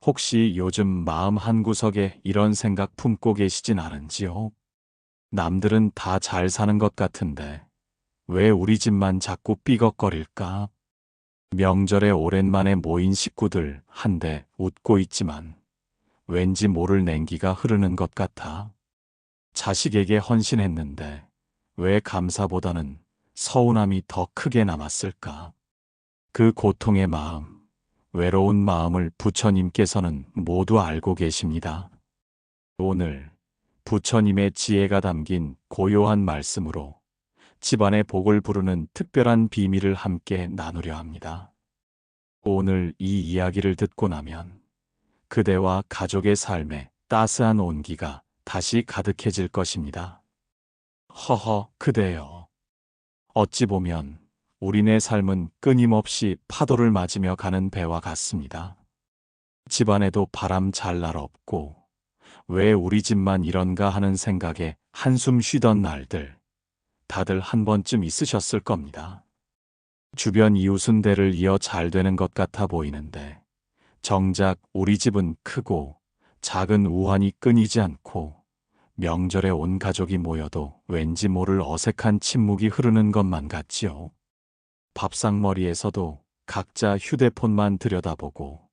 혹시 요즘 마음 한구석에 이런 생각 품고 계시진 않은지요? 남들은 다 잘 사는 것 같은데 왜 우리 집만 자꾸 삐걱거릴까? 명절에 오랜만에 모인 식구들 한데 웃고 있지만 왠지 모를 냉기가 흐르는 것 같아. 자식에게 헌신했는데 왜 감사보다는 서운함이 더 크게 남았을까? 그 고통의 마음, 외로운 마음을 부처님께서는 모두 알고 계십니다. 오늘 부처님의 지혜가 담긴 고요한 말씀으로 집안의 복을 부르는 특별한 비밀을 함께 나누려 합니다. 오늘 이 이야기를 듣고 나면 그대와 가족의 삶에 따스한 온기가 다시 가득해질 것입니다. 허허, 그대여. 어찌 보면 우리네 삶은 끊임없이 파도를 맞으며 가는 배와 같습니다. 집안에도 바람 잘 날 없고 왜 우리 집만 이런가 하는 생각에 한숨 쉬던 날들 다들 한 번쯤 있으셨을 겁니다. 주변 이웃은 대를 이어 잘 되는 것 같아 보이는데 정작 우리 집은 크고 작은 우환이 끊이지 않고 명절에 온 가족이 모여도 왠지 모를 어색한 침묵이 흐르는 것만 같지요. 밥상머리에서도 각자 휴대폰만 들여다보고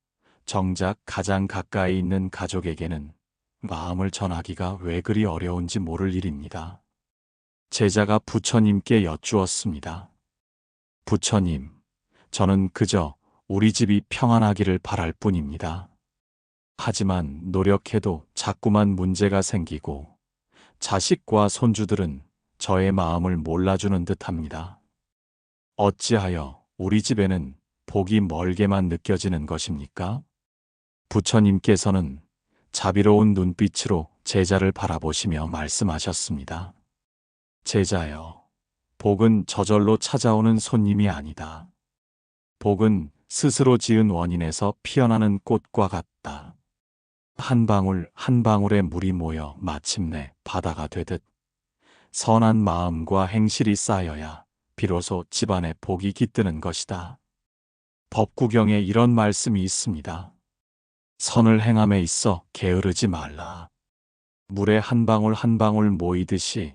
정작 가장 가까이 있는 가족에게는 마음을 전하기가 왜 그리 어려운지 모를 일입니다. 제자가 부처님께 여쭈었습니다. 부처님, 저는 그저 우리 집이 평안하기를 바랄 뿐입니다. 하지만 노력해도 자꾸만 문제가 생기고 자식과 손주들은 저의 마음을 몰라주는 듯합니다. 어찌하여 우리 집에는 복이 멀게만 느껴지는 것입니까? 부처님께서는 자비로운 눈빛으로 제자를 바라보시며 말씀하셨습니다. 제자여, 복은 저절로 찾아오는 손님이 아니다. 복은 스스로 지은 원인에서 피어나는 꽃과 같다. 한 방울 한 방울의 물이 모여 마침내 바다가 되듯 선한 마음과 행실이 쌓여야 비로소 집안에 복이 깃드는 것이다. 법구경에 이런 말씀이 있습니다. 선을 행함에 있어 게으르지 말라. 물에 한 방울 한 방울 모이듯이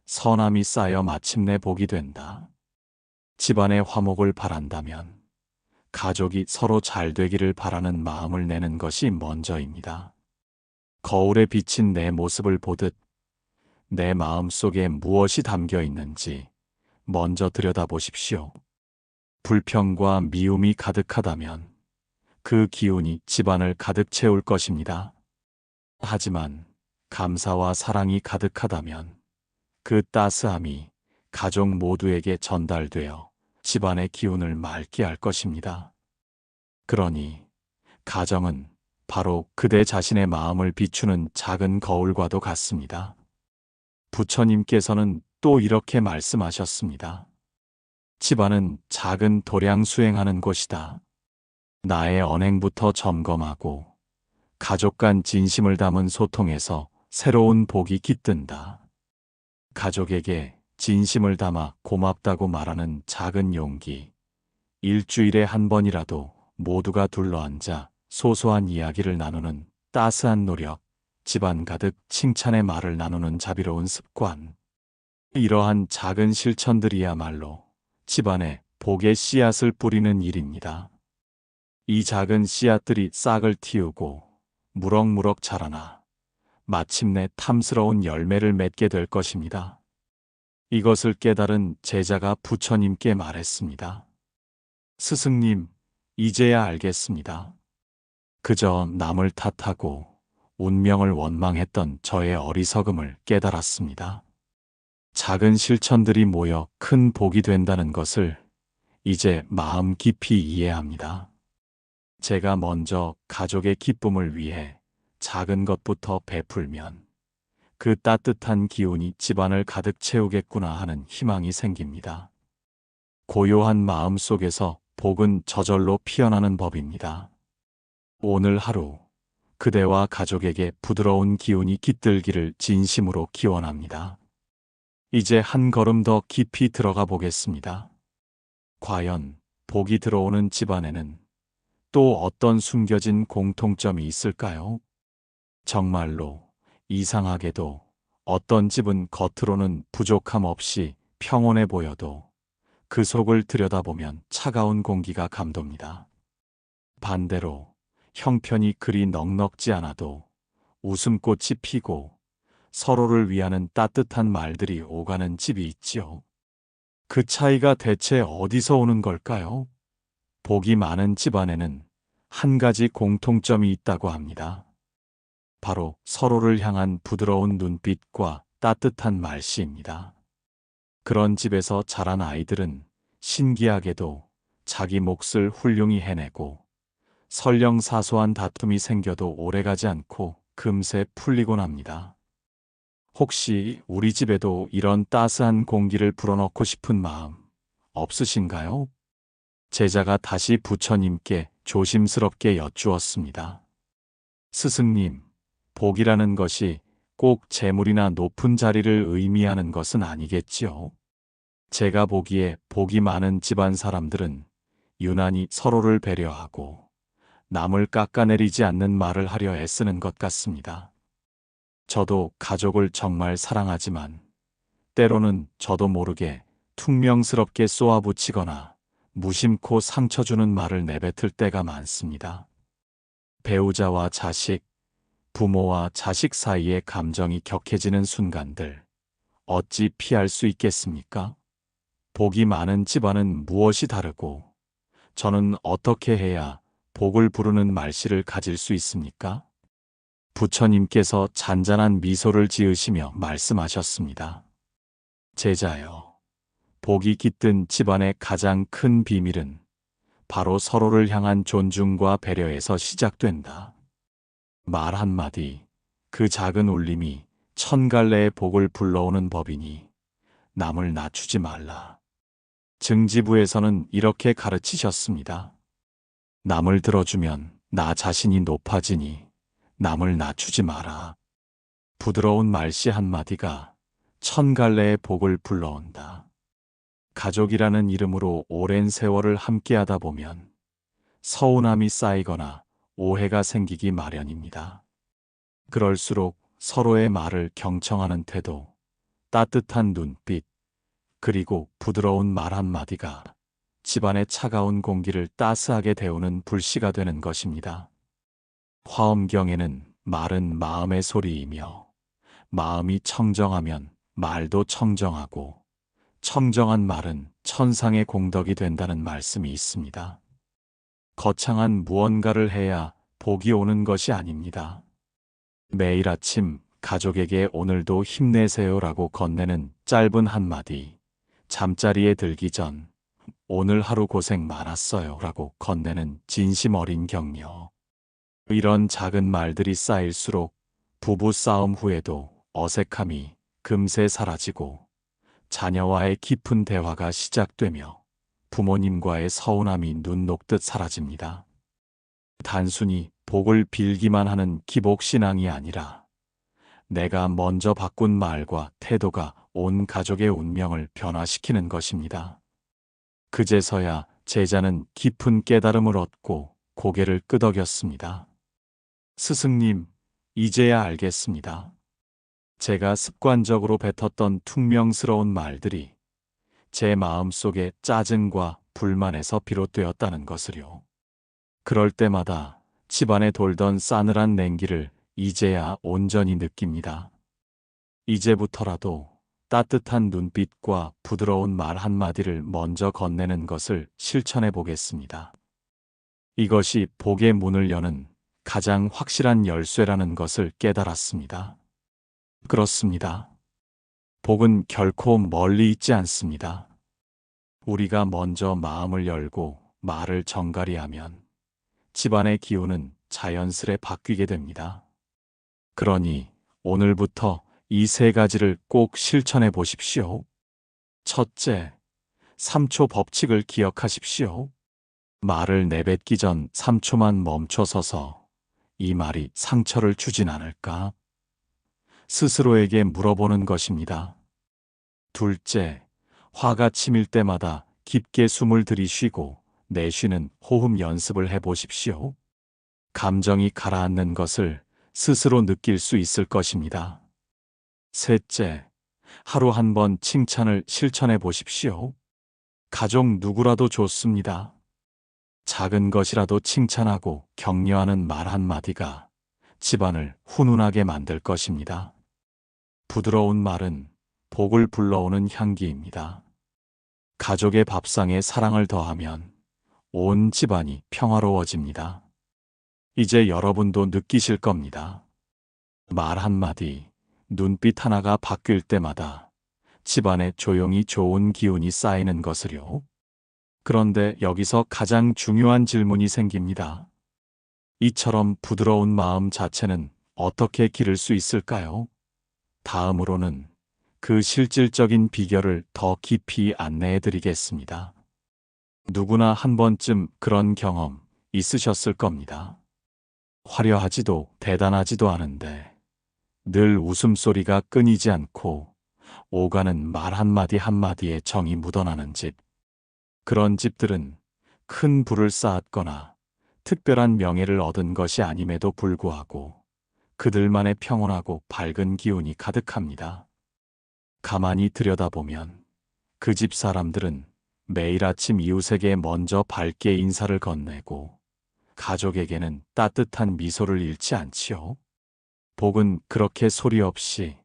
선함이 쌓여 마침내 복이 된다. 집안의 화목을 바란다면 가족이 서로 잘 되기를 바라는 마음을 내는 것이 먼저입니다. 거울에 비친 내 모습을 보듯 내 마음 속에 무엇이 담겨 있는지 먼저 들여다보십시오. 불평과 미움이 가득하다면 그 기운이 집안을 가득 채울 것입니다. 하지만 감사와 사랑이 가득하다면 그 따스함이 가족 모두에게 전달되어 집안의 기운을 맑게 할 것입니다. 그러니 가정은 바로 그대 자신의 마음을 비추는 작은 거울과도 같습니다. 부처님께서는 또 이렇게 말씀하셨습니다. 집안은 작은 도량 수행하는 곳이다. 나의 언행부터 점검하고 가족 간 진심을 담은 소통에서 새로운 복이 깃든다. 가족에게 진심을 담아 고맙다고 말하는 작은 용기. 일주일에 한 번이라도 모두가 둘러앉아 소소한 이야기를 나누는 따스한 노력. 집안 가득 칭찬의 말을 나누는 자비로운 습관. 이러한 작은 실천들이야말로 집안에 복의 씨앗을 뿌리는 일입니다. 이 작은 씨앗들이 싹을 틔우고 무럭무럭 자라나 마침내 탐스러운 열매를 맺게 될 것입니다. 이것을 깨달은 제자가 부처님께 말했습니다. 스승님, 이제야 알겠습니다. 그저 남을 탓하고 운명을 원망했던 저의 어리석음을 깨달았습니다. 작은 실천들이 모여 큰 복이 된다는 것을 이제 마음 깊이 이해합니다. 제가 먼저 가족의 기쁨을 위해 작은 것부터 베풀면 그 따뜻한 기운이 집안을 가득 채우겠구나 하는 희망이 생깁니다. 고요한 마음 속에서 복은 저절로 피어나는 법입니다. 오늘 하루 그대와 가족에게 부드러운 기운이 깃들기를 진심으로 기원합니다. 이제 한 걸음 더 깊이 들어가 보겠습니다. 과연 복이 들어오는 집안에는 또 어떤 숨겨진 공통점이 있을까요? 정말로 이상하게도 어떤 집은 겉으로는 부족함 없이 평온해 보여도 그 속을 들여다보면 차가운 공기가 감돕니다. 반대로 형편이 그리 넉넉지 않아도 웃음꽃이 피고 서로를 위하는 따뜻한 말들이 오가는 집이 있지요. 그 차이가 대체 어디서 오는 걸까요? 복이 많은 집안에는 한 가지 공통점이 있다고 합니다. 바로 서로를 향한 부드러운 눈빛과 따뜻한 말씨입니다. 그런 집에서 자란 아이들은 신기하게도 자기 몫을 훌륭히 해내고 설령 사소한 다툼이 생겨도 오래가지 않고 금세 풀리곤 합니다. 혹시 우리 집에도 이런 따스한 공기를 불어넣고 싶은 마음 없으신가요? 제자가 다시 부처님께 조심스럽게 여쭈었습니다. 스승님, 복이라는 것이 꼭 재물이나 높은 자리를 의미하는 것은 아니겠지요? 제가 보기에 복이 많은 집안 사람들은 유난히 서로를 배려하고 남을 깎아내리지 않는 말을 하려 애쓰는 것 같습니다. 저도 가족을 정말 사랑하지만 때로는 저도 모르게 퉁명스럽게 쏘아붙이거나 무심코 상처 주는 말을 내뱉을 때가 많습니다. 배우자와 자식, 부모와 자식 사이의 감정이 격해지는 순간들, 어찌 피할 수 있겠습니까? 복이 많은 집안은 무엇이 다르고, 저는 어떻게 해야 복을 부르는 말씨를 가질 수 있습니까? 부처님께서 잔잔한 미소를 지으시며 말씀하셨습니다. 제자여, 복이 깃든 집안의 가장 큰 비밀은 바로 서로를 향한 존중과 배려에서 시작된다. 말 한마디, 그 작은 울림이 천갈래의 복을 불러오는 법이니 남을 낮추지 말라. 증지부에서는 이렇게 가르치셨습니다. 남을 들어주면 나 자신이 높아지니 남을 낮추지 마라. 부드러운 말씨 한마디가 천갈래의 복을 불러온다. 가족이라는 이름으로 오랜 세월을 함께하다 보면 서운함이 쌓이거나 오해가 생기기 마련입니다. 그럴수록 서로의 말을 경청하는 태도, 따뜻한 눈빛, 그리고 부드러운 말 한마디가 집안의 차가운 공기를 따스하게 데우는 불씨가 되는 것입니다. 화엄경에는 말은 마음의 소리이며 마음이 청정하면 말도 청정하고 청정한 말은 천상의 공덕이 된다는 말씀이 있습니다. 거창한 무언가를 해야 복이 오는 것이 아닙니다. 매일 아침 가족에게 오늘도 힘내세요라고 건네는 짧은 한마디, 잠자리에 들기 전 오늘 하루 고생 많았어요 라고 건네는 진심 어린 격려. 이런 작은 말들이 쌓일수록 부부 싸움 후에도 어색함이 금세 사라지고 자녀와의 깊은 대화가 시작되며 부모님과의 서운함이 눈 녹듯 사라집니다. 단순히 복을 빌기만 하는 기복신앙이 아니라 내가 먼저 바꾼 말과 태도가 온 가족의 운명을 변화시키는 것입니다. 그제서야 제자는 깊은 깨달음을 얻고 고개를 끄덕였습니다. 스승님, 이제야 알겠습니다. 제가 습관적으로 뱉었던 퉁명스러운 말들이 제 마음속에 짜증과 불만에서 비롯되었다는 것을요. 그럴 때마다 집안에 돌던 싸늘한 냉기를 이제야 온전히 느낍니다. 이제부터라도 따뜻한 눈빛과 부드러운 말 한마디를 먼저 건네는 것을 실천해 보겠습니다. 이것이 복의 문을 여는 가장 확실한 열쇠라는 것을 깨달았습니다. 그렇습니다. 복은 결코 멀리 있지 않습니다. 우리가 먼저 마음을 열고 말을 정갈히 하면 집안의 기운은 자연스레 바뀌게 됩니다. 그러니 오늘부터 이 세 가지를 꼭 실천해 보십시오. 첫째, 3초 법칙을 기억하십시오. 말을 내뱉기 전 3초만 멈춰서서 이 말이 상처를 주진 않을까? 스스로에게 물어보는 것입니다. 둘째, 화가 치밀 때마다 깊게 숨을 들이쉬고 내쉬는 호흡 연습을 해보십시오. 감정이 가라앉는 것을 스스로 느낄 수 있을 것입니다. 셋째, 하루 한 번 칭찬을 실천해 보십시오. 가족 누구라도 좋습니다. 작은 것이라도 칭찬하고 격려하는 말 한마디가 집안을 훈훈하게 만들 것입니다. 부드러운 말은 복을 불러오는 향기입니다. 가족의 밥상에 사랑을 더하면 온 집안이 평화로워집니다. 이제 여러분도 느끼실 겁니다. 말 한마디, 눈빛 하나가 바뀔 때마다 집안에 조용히 좋은 기운이 쌓이는 것을요. 그런데 여기서 가장 중요한 질문이 생깁니다. 이처럼 부드러운 마음 자체는 어떻게 기를 수 있을까요? 다음으로는 그 실질적인 비결을 더 깊이 안내해 드리겠습니다. 누구나 한 번쯤 그런 경험 있으셨을 겁니다. 화려하지도 대단하지도 않은데 늘 웃음소리가 끊이지 않고 오가는 말 한마디 한마디에 정이 묻어나는 집. 그런 집들은 큰 부를 쌓았거나 특별한 명예를 얻은 것이 아님에도 불구하고 그들만의 평온하고 밝은 기운이 가득합니다. 가만히 들여다보면 그 집 사람들은 매일 아침 이웃에게 먼저 밝게 인사를 건네고 가족에게는 따뜻한 미소를 잃지 않지요. 복은 그렇게 소리 없이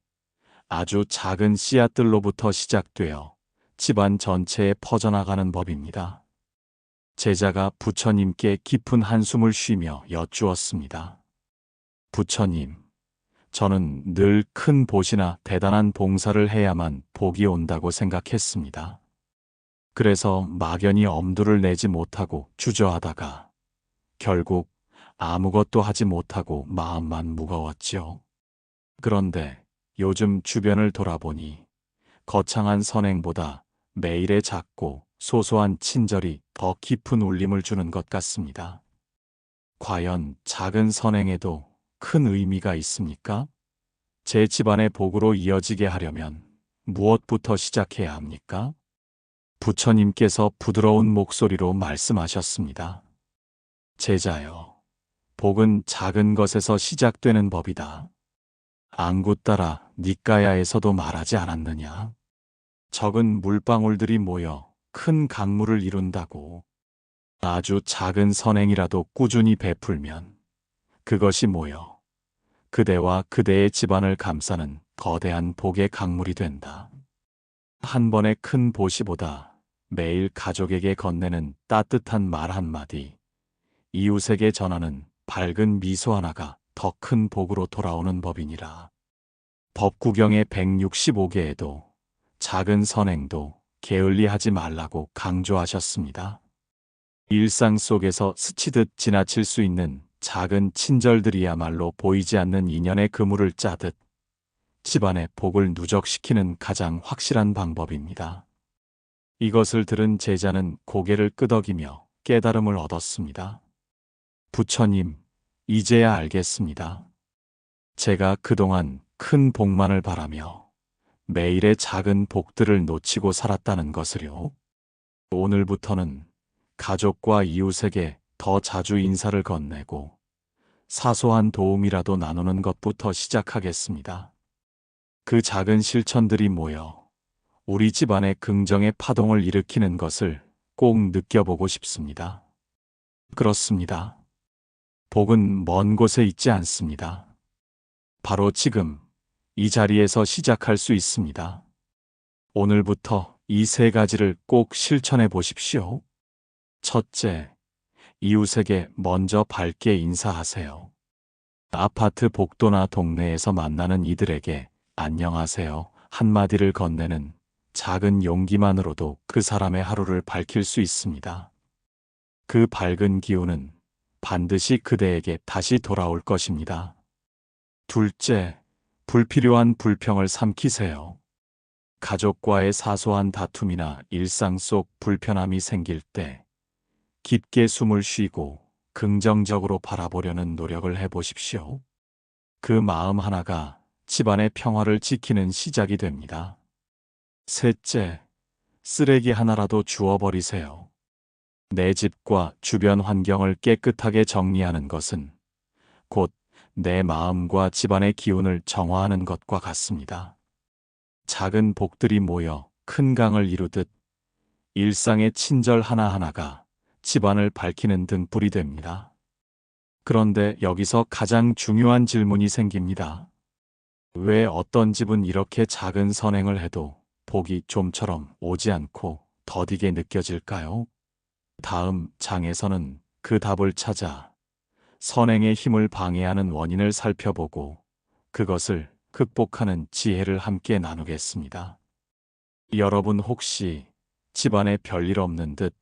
아주 작은 씨앗들로부터 시작되어 집안 전체에 퍼져나가는 법입니다. 제자가 부처님께 깊은 한숨을 쉬며 여쭈었습니다. 부처님, 저는 늘 큰 보시나 대단한 봉사를 해야만 복이 온다고 생각했습니다. 그래서 막연히 엄두를 내지 못하고 주저하다가 결국 아무것도 하지 못하고 마음만 무거웠지요. 그런데 요즘 주변을 돌아보니 거창한 선행보다 매일의 작고 소소한 친절이 더 깊은 울림을 주는 것 같습니다. 과연 작은 선행에도 큰 의미가 있습니까? 제 집안의 복으로 이어지게 하려면 무엇부터 시작해야 합니까? 부처님께서 부드러운 목소리로 말씀하셨습니다. 제자여, 복은 작은 것에서 시작되는 법이다. 안구 따라 니까야에서도 말하지 않았느냐? 적은 물방울들이 모여 큰 강물을 이룬다고. 아주 작은 선행이라도 꾸준히 베풀면 그것이 모여 그대와 그대의 집안을 감싸는 거대한 복의 강물이 된다. 한 번의 큰 보시보다 매일 가족에게 건네는 따뜻한 말 한마디, 이웃에게 전하는 밝은 미소 하나가 더 큰 복으로 돌아오는 법이니라. 법구경의 165개에도 작은 선행도 게을리하지 말라고 강조하셨습니다. 일상 속에서 스치듯 지나칠 수 있는 작은 친절들이야말로 보이지 않는 인연의 그물을 짜듯 집안의 복을 누적시키는 가장 확실한 방법입니다. 이것을 들은 제자는 고개를 끄덕이며 깨달음을 얻었습니다. 부처님, 이제야 알겠습니다. 제가 그동안 큰 복만을 바라며 매일의 작은 복들을 놓치고 살았다는 것을요. 오늘부터는 가족과 이웃에게 더 자주 인사를 건네고 사소한 도움이라도 나누는 것부터 시작하겠습니다. 그 작은 실천들이 모여 우리 집안의 긍정의 파동을 일으키는 것을 꼭 느껴보고 싶습니다. 그렇습니다. 복은 먼 곳에 있지 않습니다. 바로 지금 이 자리에서 시작할 수 있습니다. 오늘부터 이 세 가지를 꼭 실천해 보십시오. 첫째, 이웃에게 먼저 밝게 인사하세요. 아파트 복도나 동네에서 만나는 이들에게 안녕하세요 한마디를 건네는 작은 용기만으로도 그 사람의 하루를 밝힐 수 있습니다. 그 밝은 기운은 반드시 그대에게 다시 돌아올 것입니다. 둘째, 불필요한 불평을 삼키세요. 가족과의 사소한 다툼이나 일상 속 불편함이 생길 때 깊게 숨을 쉬고 긍정적으로 바라보려는 노력을 해보십시오. 그 마음 하나가 집안의 평화를 지키는 시작이 됩니다. 셋째, 쓰레기 하나라도 주워버리세요. 내 집과 주변 환경을 깨끗하게 정리하는 것은 곧 내 마음과 집안의 기운을 정화하는 것과 같습니다. 작은 복들이 모여 큰 강을 이루듯 일상의 친절 하나하나가 집안을 밝히는 등불이 됩니다. 그런데 여기서 가장 중요한 질문이 생깁니다. 왜 어떤 집은 이렇게 작은 선행을 해도 복이 좀처럼 오지 않고 더디게 느껴질까요? 다음 장에서는 그 답을 찾아 선행의 힘을 방해하는 원인을 살펴보고 그것을 극복하는 지혜를 함께 나누겠습니다. 여러분 혹시 집안에 별일 없는 듯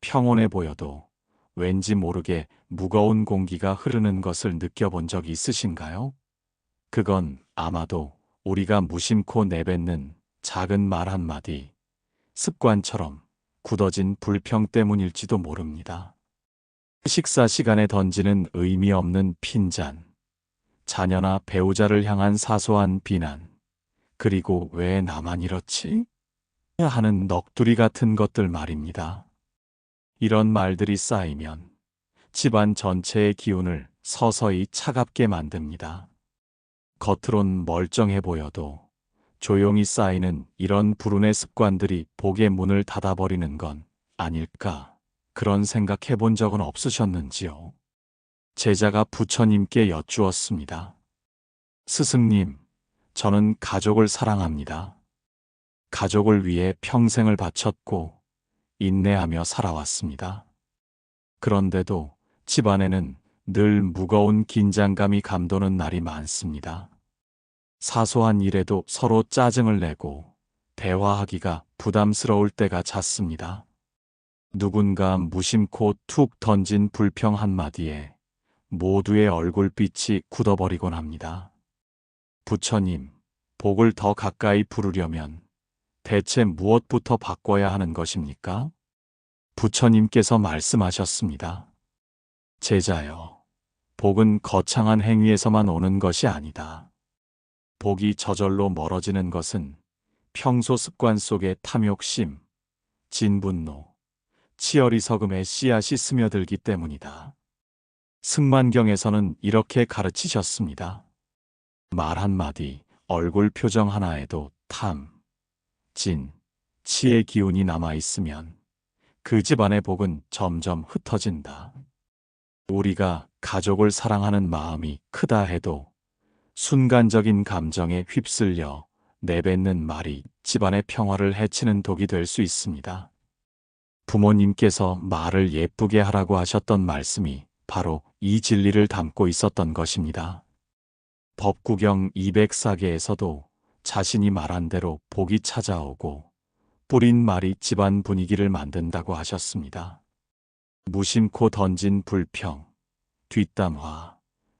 평온해 보여도 왠지 모르게 무거운 공기가 흐르는 것을 느껴본 적 있으신가요? 그건 아마도 우리가 무심코 내뱉는 작은 말 한마디, 습관처럼 굳어진 불평 때문일지도 모릅니다. 식사 시간에 던지는 의미 없는 핀잔, 자녀나 배우자를 향한 사소한 비난, 그리고 왜 나만 이렇지? 하는 넋두리 같은 것들 말입니다. 이런 말들이 쌓이면 집안 전체의 기운을 서서히 차갑게 만듭니다. 겉으론 멀쩡해 보여도 조용히 쌓이는 이런 불운의 습관들이 복의 문을 닫아버리는 건 아닐까, 그런 생각해 본 적은 없으셨는지요? 제자가 부처님께 여쭈었습니다. 스승님, 저는 가족을 사랑합니다. 가족을 위해 평생을 바쳤고 인내하며 살아왔습니다. 그런데도 집안에는 늘 무거운 긴장감이 감도는 날이 많습니다. 사소한 일에도 서로 짜증을 내고 대화하기가 부담스러울 때가 잦습니다. 누군가 무심코 툭 던진 불평 한마디에 모두의 얼굴빛이 굳어버리곤 합니다. 부처님, 복을 더 가까이 부르려면 대체 무엇부터 바꿔야 하는 것입니까? 부처님께서 말씀하셨습니다. 제자여, 복은 거창한 행위에서만 오는 것이 아니다. 복이 저절로 멀어지는 것은 평소 습관 속에 탐욕심, 진분노, 치어리서금의 씨앗이 스며들기 때문이다. 승만경에서는 이렇게 가르치셨습니다. 말 한마디, 얼굴 표정 하나에도 탐, 진, 치의 기운이 남아있으면 그 집안의 복은 점점 흩어진다. 우리가 가족을 사랑하는 마음이 크다 해도 순간적인 감정에 휩쓸려 내뱉는 말이 집안의 평화를 해치는 독이 될 수 있습니다. 부모님께서 말을 예쁘게 하라고 하셨던 말씀이 바로 이 진리를 담고 있었던 것입니다. 법구경 204개에서도 자신이 말한 대로 복이 찾아오고 뿌린 말이 집안 분위기를 만든다고 하셨습니다. 무심코 던진 불평, 뒷담화,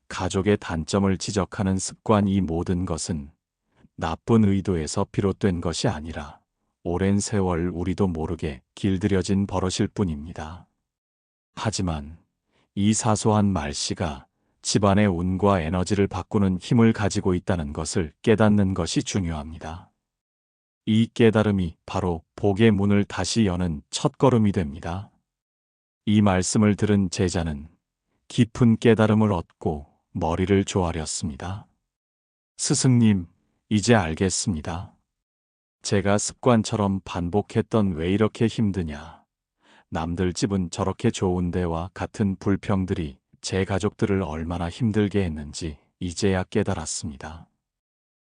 가족의 단점을 지적하는 습관, 이 모든 것은 나쁜 의도에서 비롯된 것이 아니라 오랜 세월 우리도 모르게 길들여진 버릇일 뿐입니다. 하지만 이 사소한 말씨가 집안의 운과 에너지를 바꾸는 힘을 가지고 있다는 것을 깨닫는 것이 중요합니다. 이 깨달음이 바로 복의 문을 다시 여는 첫걸음이 됩니다. 이 말씀을 들은 제자는 깊은 깨달음을 얻고 머리를 조아렸습니다. 스승님, 이제 알겠습니다. 제가 습관처럼 반복했던 왜 이렇게 힘드냐, 남들 집은 저렇게 좋은데와 같은 불평들이 제 가족들을 얼마나 힘들게 했는지 이제야 깨달았습니다.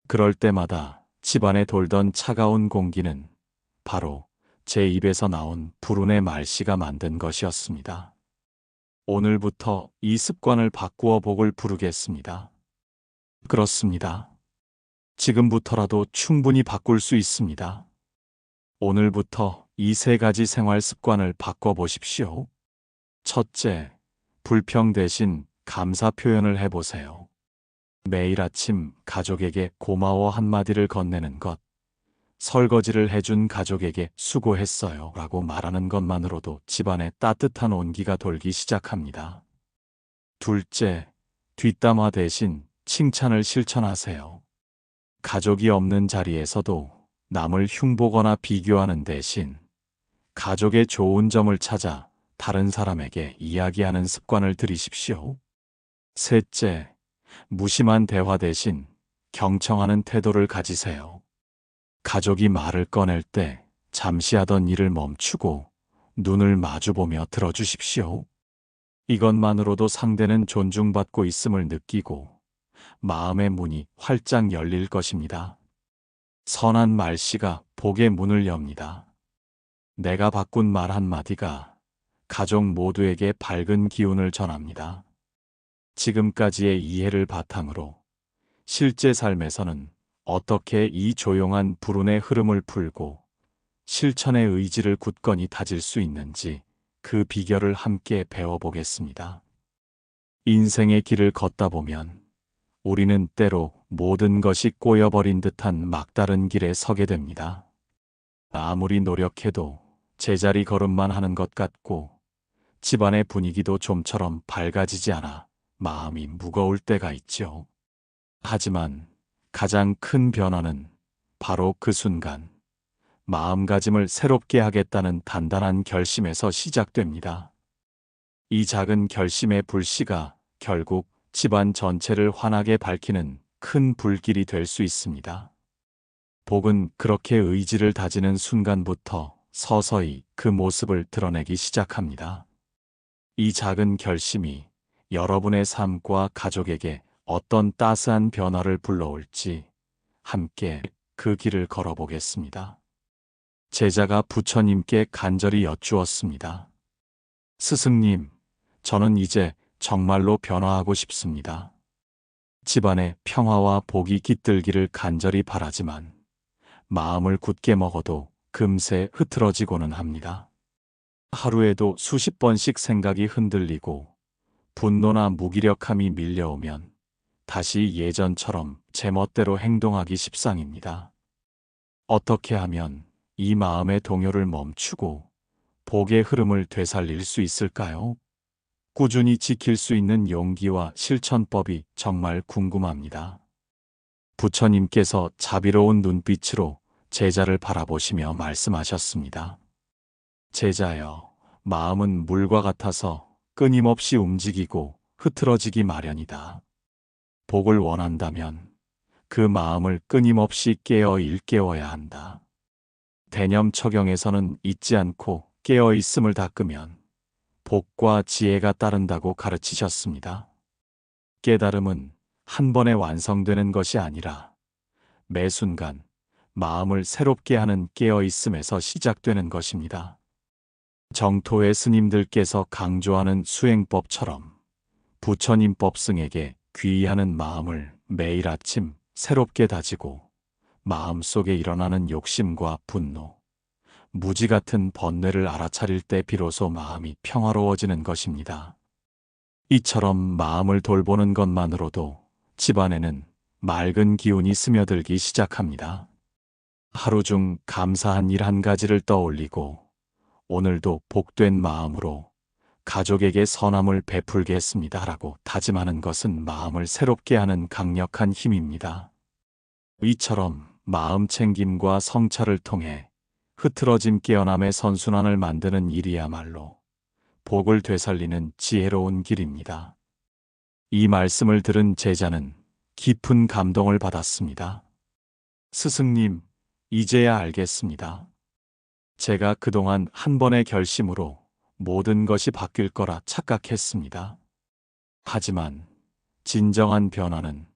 그럴 때마다 집안에 돌던 차가운 공기는 바로 제 입에서 나온 불운의 말씨가 만든 것이었습니다. 오늘부터 이 습관을 바꾸어 복을 부르겠습니다. 그렇습니다. 지금부터라도 충분히 바꿀 수 있습니다. 오늘부터 이 3가지 생활 습관을 바꿔보십시오. 첫째, 불평 대신 감사 표현을 해보세요. 매일 아침 가족에게 고마워 한마디를 건네는 것, 설거지를 해준 가족에게 수고했어요 라고 말하는 것만으로도 집안에 따뜻한 온기가 돌기 시작합니다. 둘째, 뒷담화 대신 칭찬을 실천하세요. 가족이 없는 자리에서도 남을 흉보거나 비교하는 대신 가족의 좋은 점을 찾아 다른 사람에게 이야기하는 습관을 들이십시오. 셋째, 무심한 대화 대신 경청하는 태도를 가지세요. 가족이 말을 꺼낼 때 잠시 하던 일을 멈추고 눈을 마주보며 들어주십시오. 이것만으로도 상대는 존중받고 있음을 느끼고 마음의 문이 활짝 열릴 것입니다. 선한 말씨가 복의 문을 엽니다. 내가 바꾼 말 한마디가 가족 모두에게 밝은 기운을 전합니다. 지금까지의 이해를 바탕으로 실제 삶에서는 어떻게 이 조용한 불운의 흐름을 풀고 실천의 의지를 굳건히 다질 수 있는지 그 비결을 함께 배워보겠습니다. 인생의 길을 걷다 보면 우리는 때로 모든 것이 꼬여버린 듯한 막다른 길에 서게 됩니다. 아무리 노력해도 제자리 걸음만 하는 것 같고 집안의 분위기도 좀처럼 밝아지지 않아 마음이 무거울 때가 있죠. 하지만 가장 큰 변화는 바로 그 순간 마음가짐을 새롭게 하겠다는 단단한 결심에서 시작됩니다. 이 작은 결심의 불씨가 결국 집안 전체를 환하게 밝히는 큰 불길이 될 수 있습니다. 복은 그렇게 의지를 다지는 순간부터 서서히 그 모습을 드러내기 시작합니다. 이 작은 결심이 여러분의 삶과 가족에게 어떤 따스한 변화를 불러올지 함께 그 길을 걸어보겠습니다. 제자가 부처님께 간절히 여쭈었습니다. 스승님, 저는 이제 정말로 변화하고 싶습니다. 집안의 평화와 복이 깃들기를 간절히 바라지만 마음을 굳게 먹어도 금세 흐트러지고는 합니다. 하루에도 수십 번씩 생각이 흔들리고 분노나 무기력함이 밀려오면 다시 예전처럼 제멋대로 행동하기 십상입니다. 어떻게 하면 이 마음의 동요를 멈추고 복의 흐름을 되살릴 수 있을까요? 꾸준히 지킬 수 있는 용기와 실천법이 정말 궁금합니다. 부처님께서 자비로운 눈빛으로 제자를 바라보시며 말씀하셨습니다. 제자여, 마음은 물과 같아서 끊임없이 움직이고 흐트러지기 마련이다. 복을 원한다면 그 마음을 끊임없이 깨어 일깨워야 한다. 대념처경에서는 잊지 않고 깨어 있음을 닦으면 복과 지혜가 따른다고 가르치셨습니다. 깨달음은 한 번에 완성되는 것이 아니라 매 순간 마음을 새롭게 하는 깨어 있음에서 시작되는 것입니다. 정토의 스님들께서 강조하는 수행법처럼 부처님 법승에게 귀의하는 마음을 매일 아침 새롭게 다지고 마음속에 일어나는 욕심과 분노, 무지 같은 번뇌를 알아차릴 때 비로소 마음이 평화로워지는 것입니다. 이처럼 마음을 돌보는 것만으로도 집안에는 맑은 기운이 스며들기 시작합니다. 하루 중 감사한 일 한 가지를 떠올리고 오늘도 복된 마음으로 가족에게 선함을 베풀겠습니다라고 다짐하는 것은 마음을 새롭게 하는 강력한 힘입니다. 이처럼 마음 챙김과 성찰을 통해 흐트러짐 깨어남의 선순환을 만드는 일이야말로 복을 되살리는 지혜로운 길입니다. 이 말씀을 들은 제자는 깊은 감동을 받았습니다. 스승님, 이제야 알겠습니다. 제가 그동안 한 번의 결심으로 모든 것이 바뀔 거라 착각했습니다. 하지만 진정한 변화는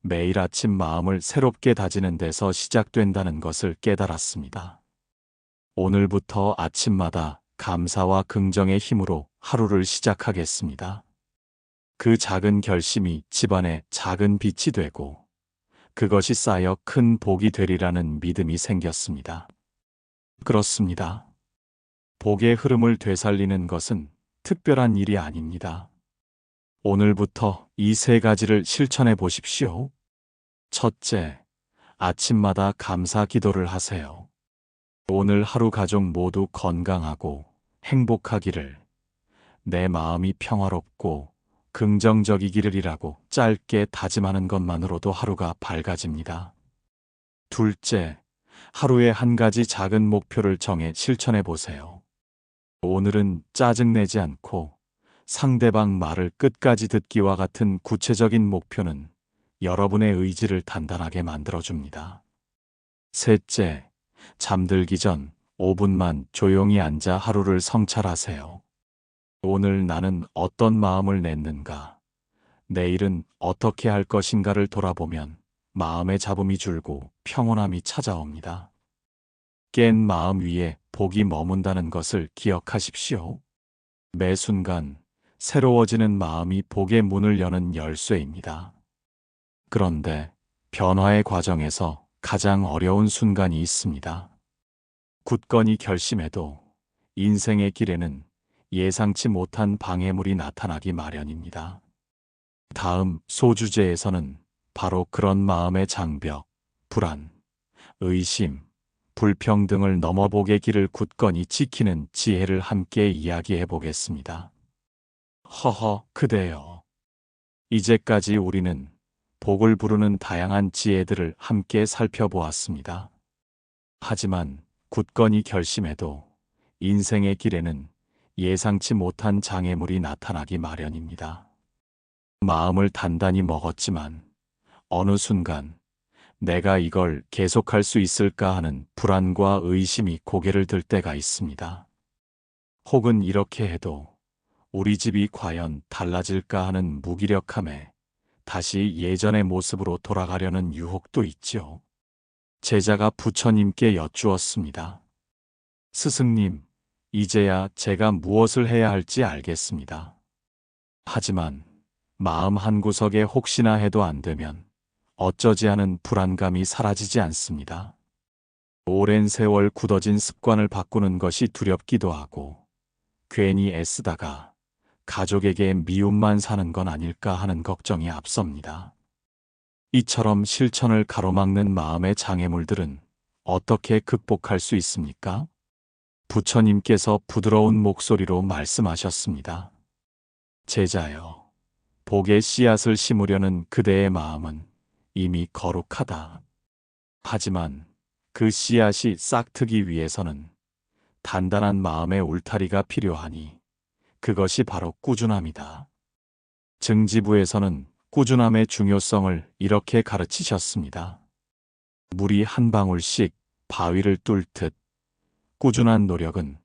매일 아침 마음을 새롭게 다지는 데서 시작된다는 것을 깨달았습니다. 오늘부터 아침마다 감사와 긍정의 힘으로 하루를 시작하겠습니다. 그 작은 결심이 집안의 작은 빛이 되고 그것이 쌓여 큰 복이 되리라는 믿음이 생겼습니다. 그렇습니다. 복의 흐름을 되살리는 것은 특별한 일이 아닙니다. 오늘부터 이 세 가지를 실천해 보십시오. 첫째, 아침마다 감사 기도를 하세요. 오늘 하루 가족 모두 건강하고 행복하기를, 내 마음이 평화롭고 긍정적이기를이라고 짧게 다짐하는 것만으로도 하루가 밝아집니다. 둘째, 하루에 한 가지 작은 목표를 정해 실천해 보세요. 오늘은 짜증내지 않고 상대방 말을 끝까지 듣기와 같은 구체적인 목표는 여러분의 의지를 단단하게 만들어줍니다. 셋째, 잠들기 전 5분만 조용히 앉아 하루를 성찰하세요. 오늘 나는 어떤 마음을 냈는가? 내일은 어떻게 할 것인가를 돌아보면 마음의 잡음이 줄고 평온함이 찾아옵니다. 깬 마음 위에 복이 머문다는 것을 기억하십시오. 매 순간 새로워지는 마음이 복의 문을 여는 열쇠입니다. 그런데 변화의 과정에서 가장 어려운 순간이 있습니다. 굳건히 결심해도 인생의 길에는 예상치 못한 방해물이 나타나기 마련입니다. 다음 소주제에서는 바로 그런 마음의 장벽, 불안, 의심, 불평등을 넘어 복의 길을 굳건히 지키는 지혜를 함께 이야기해 보겠습니다. 허허, 그대여. 이제까지 우리는 복을 부르는 다양한 지혜들을 함께 살펴보았습니다. 하지만 굳건히 결심해도 인생의 길에는 예상치 못한 장애물이 나타나기 마련입니다. 마음을 단단히 먹었지만 어느 순간 내가 이걸 계속할 수 있을까 하는 불안과 의심이 고개를 들 때가 있습니다. 혹은 이렇게 해도 우리 집이 과연 달라질까 하는 무기력함에 다시 예전의 모습으로 돌아가려는 유혹도 있죠. 제자가 부처님께 여쭈었습니다. 스승님, 이제야 제가 무엇을 해야 할지 알겠습니다. 하지만 마음 한구석에 혹시나 해도 안 되면 어쩌지 하는 불안감이 사라지지 않습니다. 오랜 세월 굳어진 습관을 바꾸는 것이 두렵기도 하고 괜히 애쓰다가 가족에게 미움만 사는 건 아닐까 하는 걱정이 앞섭니다. 이처럼 실천을 가로막는 마음의 장애물들은 어떻게 극복할 수 있습니까? 부처님께서 부드러운 목소리로 말씀하셨습니다. 제자여, 복의 씨앗을 심으려는 그대의 마음은 이미 거룩하다. 하지만 그 씨앗이 싹트기 위해서는 단단한 마음의 울타리가 필요하니 그것이 바로 꾸준함이다. 증지부에서는 꾸준함의 중요성을 이렇게 가르치셨습니다. 물이 한 방울씩 바위를 뚫듯 꾸준한 노력은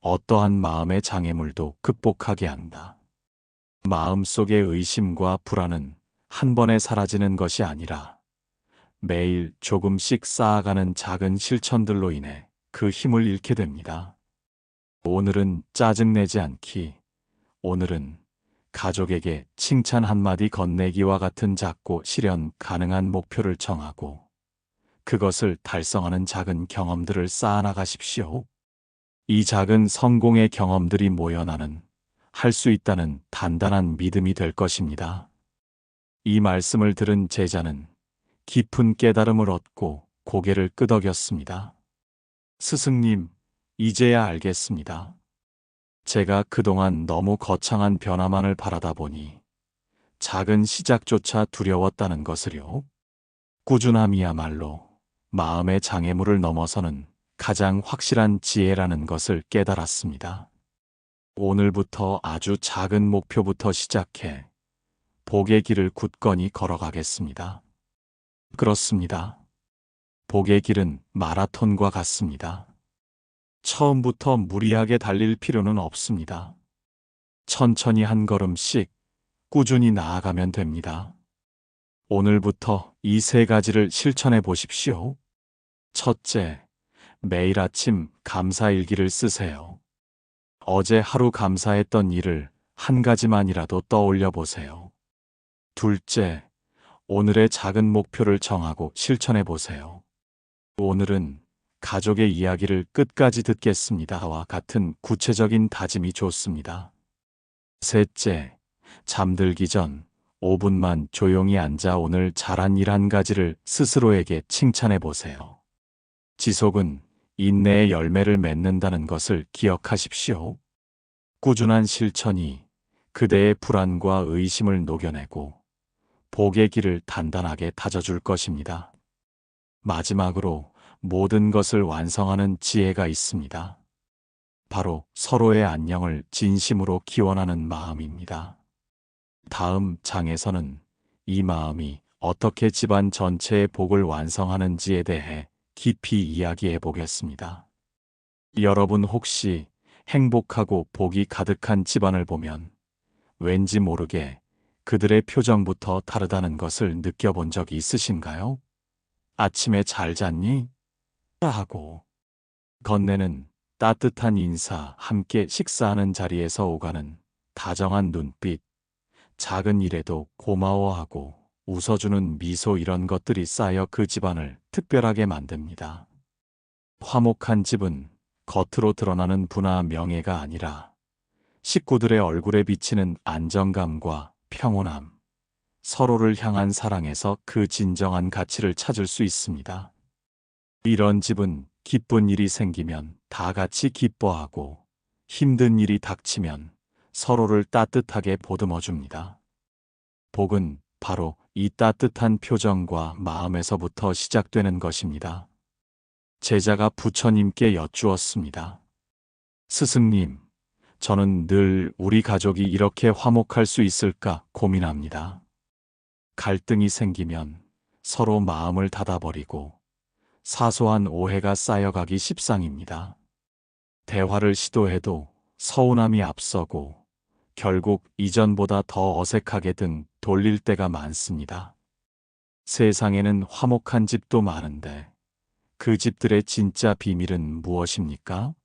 어떠한 마음의 장애물도 극복하게 한다. 마음속의 의심과 불안은 한 번에 사라지는 것이 아니라 매일 조금씩 쌓아가는 작은 실천들로 인해 그 힘을 잃게 됩니다. 오늘은 짜증내지 않기, 오늘은 가족에게 칭찬 한마디 건네기와 같은 작고 실현 가능한 목표를 정하고 그것을 달성하는 작은 경험들을 쌓아나가십시오. 이 작은 성공의 경험들이 모여 나는 할 수 있다는 단단한 믿음이 될 것입니다. 이 말씀을 들은 제자는 깊은 깨달음을 얻고 고개를 끄덕였습니다. 스승님, 이제야 알겠습니다. 제가 그동안 너무 거창한 변화만을 바라다 보니 작은 시작조차 두려웠다는 것을요. 꾸준함이야말로 마음의 장애물을 넘어서는 가장 확실한 지혜라는 것을 깨달았습니다. 오늘부터 아주 작은 목표부터 시작해 복의 길을 굳건히 걸어가겠습니다. 그렇습니다. 복의 길은 마라톤과 같습니다. 처음부터 무리하게 달릴 필요는 없습니다. 천천히 한 걸음씩 꾸준히 나아가면 됩니다. 오늘부터 이 세 가지를 실천해 보십시오. 첫째, 매일 아침 감사일기를 쓰세요. 어제 하루 감사했던 일을 한 가지만이라도 떠올려 보세요. 둘째, 오늘의 작은 목표를 정하고 실천해 보세요. 오늘은 가족의 이야기를 끝까지 듣겠습니다와 같은 구체적인 다짐이 좋습니다. 셋째, 잠들기 전 5분만 조용히 앉아 오늘 잘한 일 한 가지를 스스로에게 칭찬해 보세요. 지속은 인내의 열매를 맺는다는 것을 기억하십시오. 꾸준한 실천이 그대의 불안과 의심을 녹여내고 복의 길을 단단하게 다져줄 것입니다. 마지막으로 모든 것을 완성하는 지혜가 있습니다. 바로 서로의 안녕을 진심으로 기원하는 마음입니다. 다음 장에서는 이 마음이 어떻게 집안 전체의 복을 완성하는지에 대해 깊이 이야기해 보겠습니다. 여러분 혹시 행복하고 복이 가득한 집안을 보면 왠지 모르게 그들의 표정부터 다르다는 것을 느껴본 적이 있으신가요? 아침에 잘 잤니? 하고 건네는 따뜻한 인사, 함께 식사하는 자리에서 오가는 다정한 눈빛, 작은 일에도 고마워하고 웃어주는 미소, 이런 것들이 쌓여 그 집안을 특별하게 만듭니다. 화목한 집은 겉으로 드러나는 부나 명예가 아니라 식구들의 얼굴에 비치는 안정감과 평온함, 서로를 향한 사랑에서 그 진정한 가치를 찾을 수 있습니다. 이런 집은 기쁜 일이 생기면 다 같이 기뻐하고 힘든 일이 닥치면 서로를 따뜻하게 보듬어 줍니다. 복은 바로 이 따뜻한 표정과 마음에서부터 시작되는 것입니다. 제자가 부처님께 여쭈었습니다. 스승님, 저는 늘 우리 가족이 이렇게 화목할 수 있을까 고민합니다. 갈등이 생기면 서로 마음을 닫아버리고 사소한 오해가 쌓여가기 십상입니다. 대화를 시도해도 서운함이 앞서고 결국 이전보다 더 어색하게 등 돌릴 때가 많습니다. 세상에는 화목한 집도 많은데 그 집들의 진짜 비밀은 무엇입니까?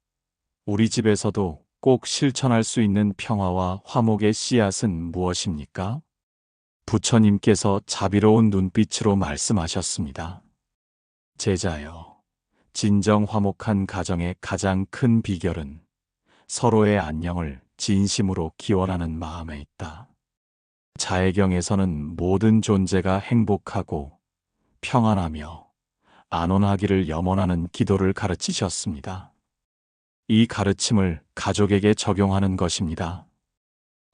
우리 집에서도 꼭 실천할 수 있는 평화와 화목의 씨앗은 무엇입니까? 부처님께서 자비로운 눈빛으로 말씀하셨습니다. 제자여, 진정 화목한 가정의 가장 큰 비결은 서로의 안녕을 진심으로 기원하는 마음에 있다. 자해경에서는 모든 존재가 행복하고 평안하며 안온하기를 염원하는 기도를 가르치셨습니다. 이 가르침을 가족에게 적용하는 것입니다.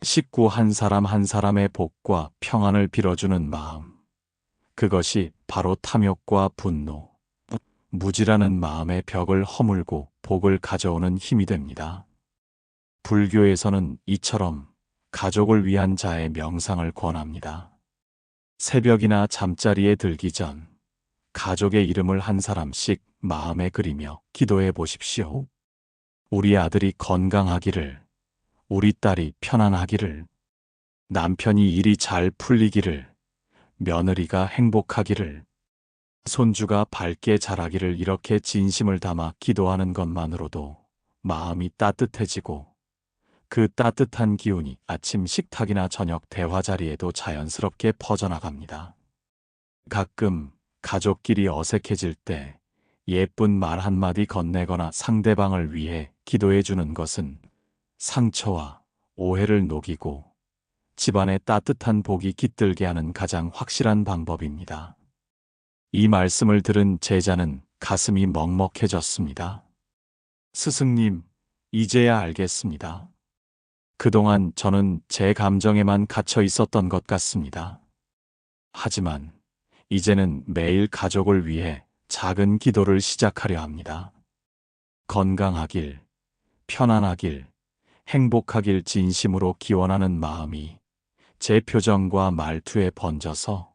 식구 한 사람 한 사람의 복과 평안을 빌어주는 마음, 그것이 바로 탐욕과 분노, 무지라는 마음의 벽을 허물고 복을 가져오는 힘이 됩니다. 불교에서는 이처럼 가족을 위한 자의 명상을 권합니다. 새벽이나 잠자리에 들기 전 가족의 이름을 한 사람씩 마음에 그리며 기도해 보십시오. 우리 아들이 건강하기를, 우리 딸이 편안하기를, 남편이 일이 잘 풀리기를, 며느리가 행복하기를, 손주가 밝게 자라기를. 이렇게 진심을 담아 기도하는 것만으로도 마음이 따뜻해지고 그 따뜻한 기운이 아침 식탁이나 저녁 대화 자리에도 자연스럽게 퍼져나갑니다. 가끔 가족끼리 어색해질 때 예쁜 말 한마디 건네거나 상대방을 위해 기도해 주는 것은 상처와 오해를 녹이고 집안에 따뜻한 복이 깃들게 하는 가장 확실한 방법입니다. 이 말씀을 들은 제자는 가슴이 먹먹해졌습니다. 스승님, 이제야 알겠습니다. 그동안 저는 제 감정에만 갇혀 있었던 것 같습니다. 하지만 이제는 매일 가족을 위해 작은 기도를 시작하려 합니다. 건강하길, 편안하길, 행복하길 진심으로 기원하는 마음이 제 표정과 말투에 번져서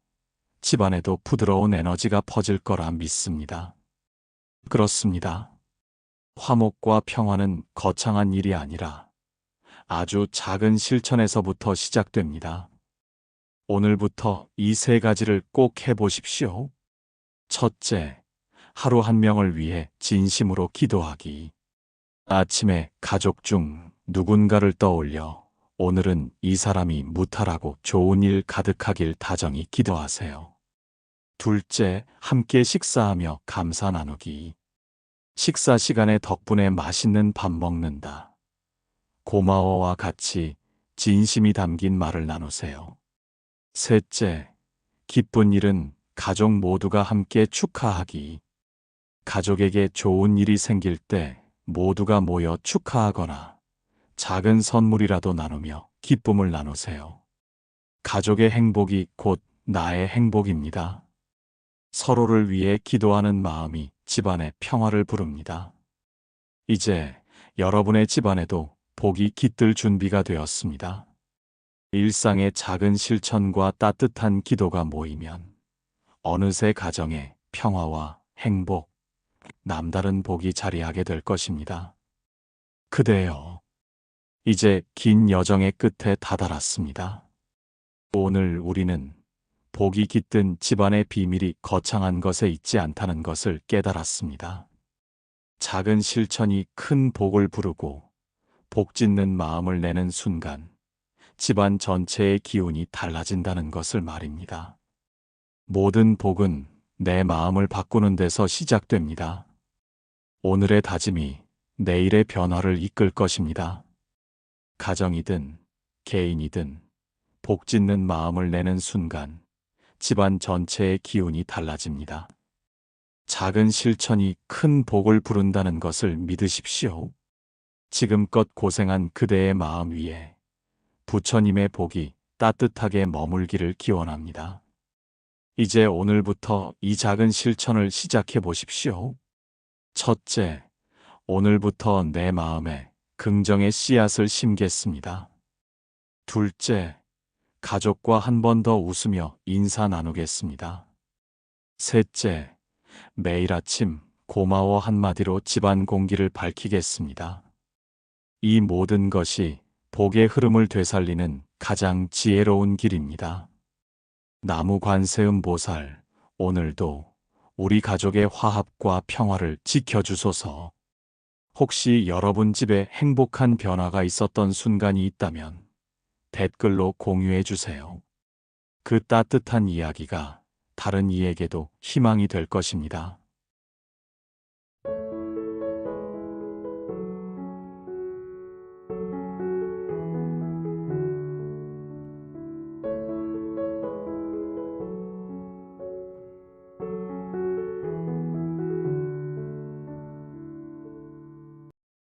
집안에도 부드러운 에너지가 퍼질 거라 믿습니다. 그렇습니다. 화목과 평화는 거창한 일이 아니라 아주 작은 실천에서부터 시작됩니다. 오늘부터 이 세 가지를 꼭 해보십시오. 첫째, 하루 한 명을 위해 진심으로 기도하기. 아침에 가족 중 누군가를 떠올려 오늘은 이 사람이 무탈하고 좋은 일 가득하길 다정히 기도하세요. 둘째, 함께 식사하며 감사 나누기. 식사 시간에 덕분에 맛있는 밥 먹는다. 고마워와 같이 진심이 담긴 말을 나누세요. 셋째, 기쁜 일은 가족 모두가 함께 축하하기. 가족에게 좋은 일이 생길 때 모두가 모여 축하하거나 작은 선물이라도 나누며 기쁨을 나누세요. 가족의 행복이 곧 나의 행복입니다. 서로를 위해 기도하는 마음이 집안의 평화를 부릅니다. 이제 여러분의 집안에도 복이 깃들 준비가 되었습니다. 일상의 작은 실천과 따뜻한 기도가 모이면 어느새 가정에 평화와 행복, 남다른 복이 자리하게 될 것입니다. 그대여, 이제 긴 여정의 끝에 다다랐습니다. 오늘 우리는 복이 깃든 집안의 비밀이 거창한 것에 있지 않다는 것을 깨달았습니다. 작은 실천이 큰 복을 부르고 복 짓는 마음을 내는 순간 집안 전체의 기운이 달라진다는 것을 말입니다. 모든 복은 내 마음을 바꾸는 데서 시작됩니다. 오늘의 다짐이 내일의 변화를 이끌 것입니다. 가정이든 개인이든 복 짓는 마음을 내는 순간 집안 전체의 기운이 달라집니다. 작은 실천이 큰 복을 부른다는 것을 믿으십시오. 지금껏 고생한 그대의 마음 위에 부처님의 복이 따뜻하게 머물기를 기원합니다. 이제 오늘부터 이 작은 실천을 시작해 보십시오. 첫째, 오늘부터 내 마음에 긍정의 씨앗을 심겠습니다. 둘째, 가족과 한 번 더 웃으며 인사 나누겠습니다. 셋째, 매일 아침 고마워 한마디로 집안 공기를 밝히겠습니다. 이 모든 것이 복의 흐름을 되살리는 가장 지혜로운 길입니다. 나무 관세음 보살, 오늘도 우리 가족의 화합과 평화를 지켜주소서. 혹시 여러분 집에 행복한 변화가 있었던 순간이 있다면 댓글로 공유해 주세요. 그 따뜻한 이야기가 다른 이에게도 희망이 될 것입니다.